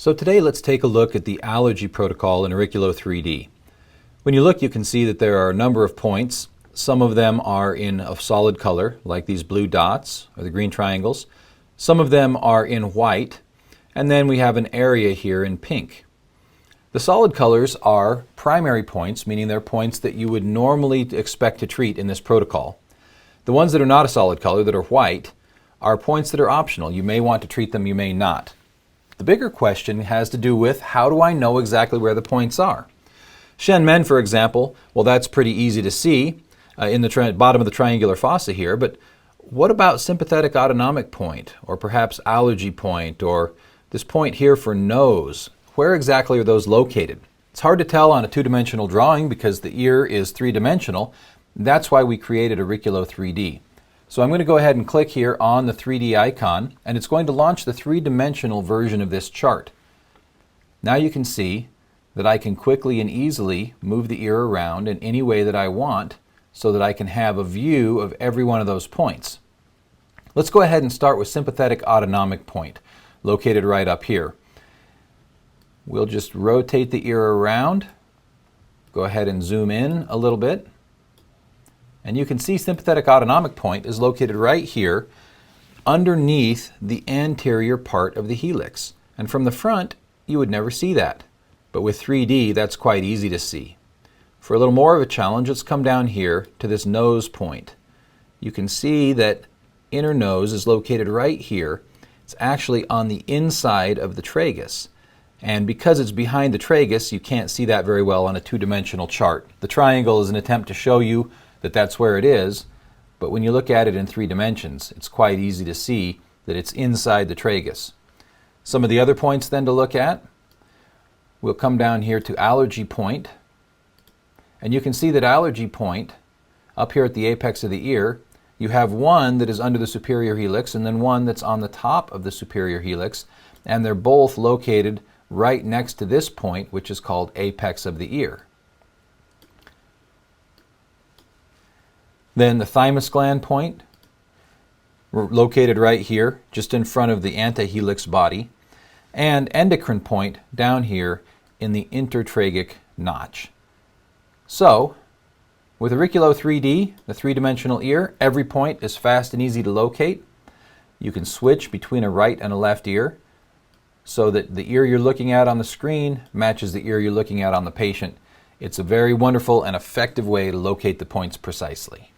So today let's take a look at the Allergy Protocol in Auriculo3D. When you look, you can see that there are a number of points. Some of them are in a solid color, like these blue dots or the green triangles. Some of them are in white, and then we have an area here in pink. The solid colors are primary points, meaning they're points that you would normally expect to treat in this protocol. The ones that are not a solid color, that are white, are points that are optional. You may want to treat them, you may not. The bigger question has to do with, how do I know exactly where the points are? Shen Men, for example, well, that's pretty easy to see in the bottom of the triangular fossa here, but what about sympathetic autonomic point, or perhaps allergy point, or this point here for nose? Where exactly are those located? It's hard to tell on a two-dimensional drawing because the ear is three-dimensional. That's why we created Auriculo3D. So I'm going to go ahead and click here on the 3D icon, and it's going to launch the three-dimensional version of this chart. Now you can see that I can quickly and easily move the ear around in any way that I want so that I can have a view of every one of those points. Let's go ahead and start with sympathetic autonomic point, located right up here. We'll just rotate the ear around, go ahead and zoom in a little bit, and you can see sympathetic autonomic point is located right here underneath the anterior part of the helix. And from the front, you would never see that. But with 3D, that's quite easy to see. For a little more of a challenge, let's come down here to this nose point. You can see that inner nose is located right here. It's actually on the inside of the tragus. And because it's behind the tragus, you can't see that very well on a two-dimensional chart. The triangle is an attempt to show you that that's where it is, but when you look at it in 3 dimensions, it's quite easy to see that it's inside the tragus. Some of the other points then to look at, we'll come down here to allergy point, and you can see that allergy point, up here at the apex of the ear, you have one that is under the superior helix and then one that's on the top of the superior helix, and they're both located right next to this point, which is called apex of the ear. Then the thymus gland point, located right here, just in front of the antihelix body, and endocrine point down here in the intertragic notch. So, with Auriculo3D, the three-dimensional ear, every point is fast and easy to locate. You can switch between a right and a left ear so that the ear you're looking at on the screen matches the ear you're looking at on the patient. It's a very wonderful and effective way to locate the points precisely.